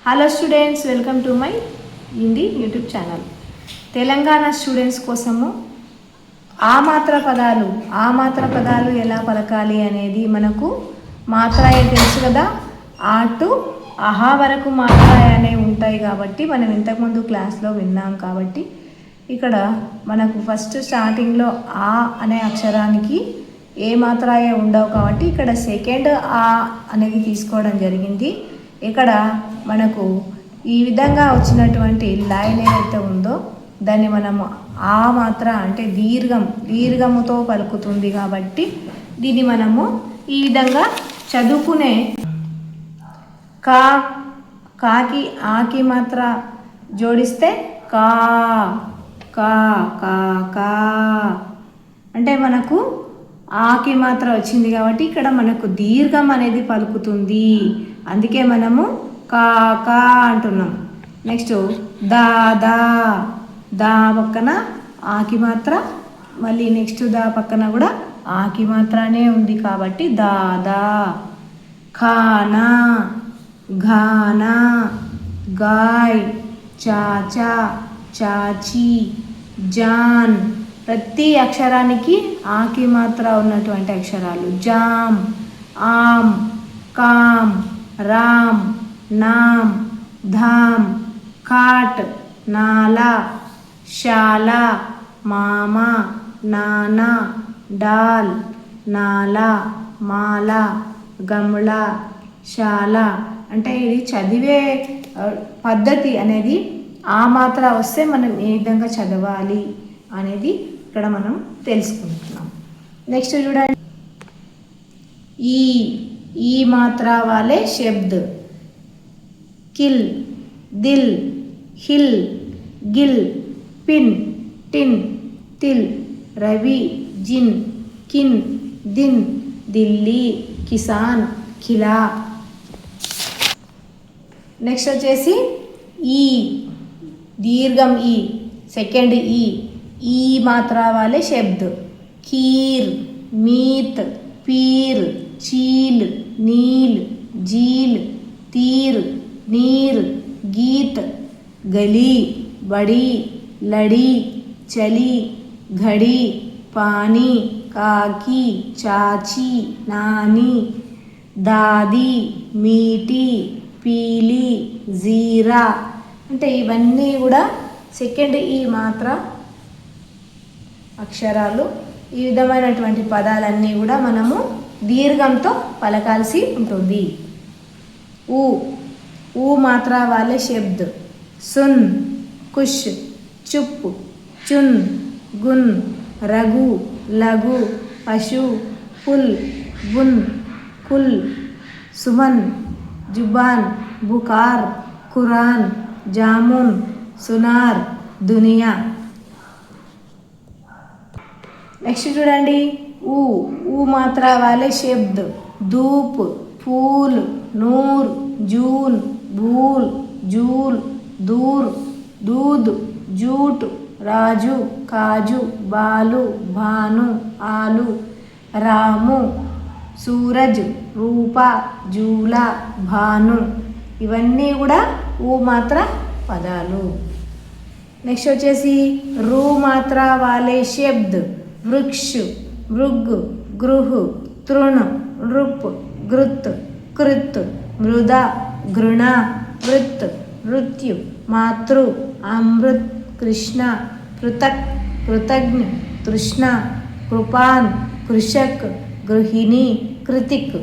Hello students, welcome to my Hindi YouTube channel. Telangana students కోసము ఆ మాత్ర పదాలు ఎలా పలకాలి అనేది మనకు మాత్రాయే తెలుసు కదా. ఆ టు అహా వరకు మాత్రాయ అనేవి ఉంటాయి కాబట్టి మనం ఇంతకుముందు క్లాస్లో విన్నాం. కాబట్టి ఇక్కడ మనకు ఫస్ట్ స్టార్టింగ్లో ఆ అనే అక్షరానికి ఏ మాత్రాయ ఉండవు కాబట్టి ఇక్కడ సెకండ్ ఆ అనేది తీసుకోవడం జరిగింది. ఇక్కడ మనకు ఈ విధంగా వచ్చినటువంటి లైన్ ఏదైతే ఉందో దాన్ని మనము ఆ మాత్ర అంటే దీర్ఘముతో పలుకుతుంది కాబట్టి దీన్ని మనము ఈ విధంగా చదువుకునే కాకి ఆకి మాత్ర జోడిస్తే కా కా కా కా అంటే మనకు ఆకి మాత్ర వచ్చింది కాబట్టి ఇక్కడ మనకు దీర్ఘం అనేది పలుకుతుంది. అందుకే మనము కా కా అంటున్నాం. నెక్స్ట్ దా దా దా పక్కన ఆకి మాత్ర, మళ్ళీ నెక్స్ట్ దా పక్కన కూడా ఆకి మాత్రనే ఉంది కాబట్టి దా దా. ఖానా ఘానా గాయ్ చాచా చాచి జాన్ ప్రతి అక్షరానికి ఆకి మాత్ర ఉన్నటువంటి అక్షరాలు. జామ్ ఆమ్ కామ్ రామ్ నామ్ ధామ్ కాట్ నాలా శాలా మామా నానా డాల్ నాలా మాలా గమ్లా శాలా. అంటే ఇది చదివే పద్ధతి అనేది ఆ మాత్ర వస్తే మనం ఏ విధంగా చదవాలి అనేది ఇక్కడ మనం తెలుసుకుంటున్నాం. నెక్స్ట్ చూడండి, ఈ మాత్ర వాలే శబ్ద్ కిల్ దిల్ హిల్ గిల్ పిన్ టిన్ తిల్ రవి జిన్ కిన్ దిన్ దిల్లీ కిసాన్ ఖిలా. నెక్స్ట్ వచ్చేసి ఈ దీర్ఘం ఈ సెకండ్ ఈ మాత్ర వాలే శబ్ద్ ఖీర్ మీత్ పీర్ చీల్ నీల్ జీల్ తీర్ నీర్ గీత్ గली बड़ी लड़ी चली घड़ी पानी काकी चाची नानी दादी మీటి పీలి జీరా. అంటే ఇవన్నీ కూడా సెకండ్ ఈ మాత్ర అక్షరాలు. ఈ విధమైనటువంటి పదాలన్నీ కూడా మనము దీర్ఘంతో పలకాల్సి ఉంటుంది. ఊ మాత్ర వాలే శబ్ద్ సున్ కుష్ చుప్ చున్ గున్ రఘు లఘు పశు పుల్ బున్ కుల్ సుమన్ జుబాన్ బుకార్ ఖురాన్ జామున్ సునార్ దునియా. నెక్స్ట్ చూడండి, ఊ మాత్ర వాలే శబ్ద్ dhoop pool Noor June Bhool joule దూర్ దూద్ జూట్ రాజు కాజు బాలు భాను ఆలు రాము సూరజ్ రూప జూల భాను. ఇవన్నీ కూడా ఊ మాత్ర పదాలు. నెక్స్ట్ వచ్చేసి రూ మాత్ర వాలే శబ్ద్ వృక్ష్ మృగ్ గృహ్ తృణ్ నృప్ గృత్ కృత్ మృద గృణ వృత్ మృత్యు మాతృ అమృత్ కృష్ణ పృథక్ కృతజ్ఞ తృష్ణ కృపాన్ కృషక్ గృహిణి కృతిక్.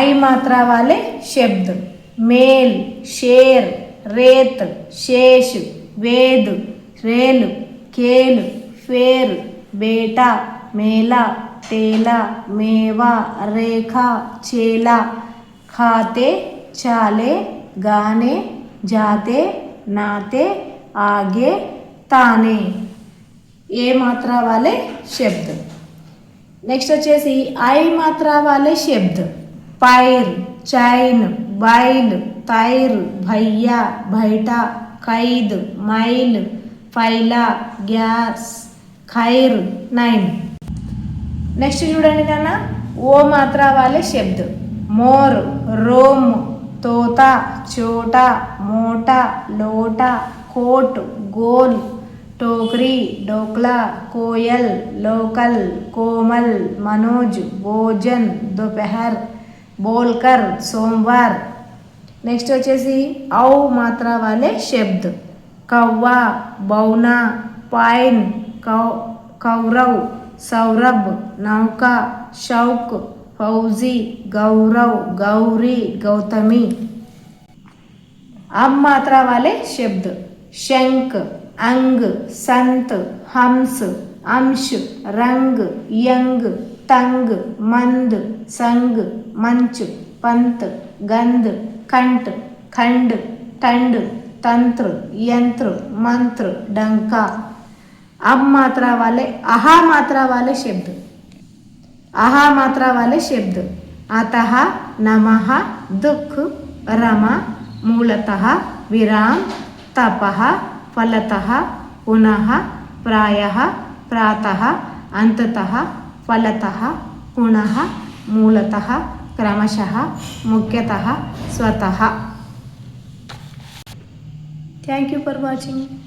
ఐ మాత్ర వాలే శబ్ద్ మేల్ షేర్ రేత్ శేష్ వేద్ రేల్ కేల్ ఫేర్ బేటా మేలా తేలా మేవా రేఖా చేలా खाते చాలే గానే జాతే నాతే ఆగే తానే. ఏ మాత్ర వాలే శబ్ద్. నెక్స్ట్ వచ్చేసి ఐ మాత్ర వాలే శబ్ద్ పైర్ చైన్ బైల్ తైర్ భయ్యా బైటా ఖైద్ మైల్ ఫైలా గ్యాస్ ఖైర్ నైన్. నెక్స్ట్ చూడండి నాన్న, ఓ మాత్ర వాలే శబ్ద్ మోర్ రోమ్ तोता, छोटा, मोटा, लोटा, कोट, गोल, टोकरी, डोकला, कोयल, लोकल, कोमल, मनोज, भोजन, दोपहर, बोलकर, सोमवार। नेक्स्ट వచ్చేసి औ मात्रा वाले शब्द कौवा, बौना, पाइन, कौरव, सौरभ, नौका, शौक, फौजी, गौरव, गौरी, गौतमी। अब मात्रा वाले शब्द शंख, अंग, संत, हंस, अंश, रंग, यंग, तंग, मंद, संग, मंच, पंत, गंध, कंठ, खंड, टंड, तंत्र, यंत्र, मंत्र, डंका। अब मात्रा वाले आहा मात्रा वाले शब्द आहा मात्रा वाले शब्द अतः, नमः, दुख, रमा, मूलतः, विराम, तपः, फलतः, पुनः, प्रायः, प्रातः, अंततः, फलतः, पुनः, मूलतः, क्रमशः, मुख्यतः, स्वतः। Thank you for watching.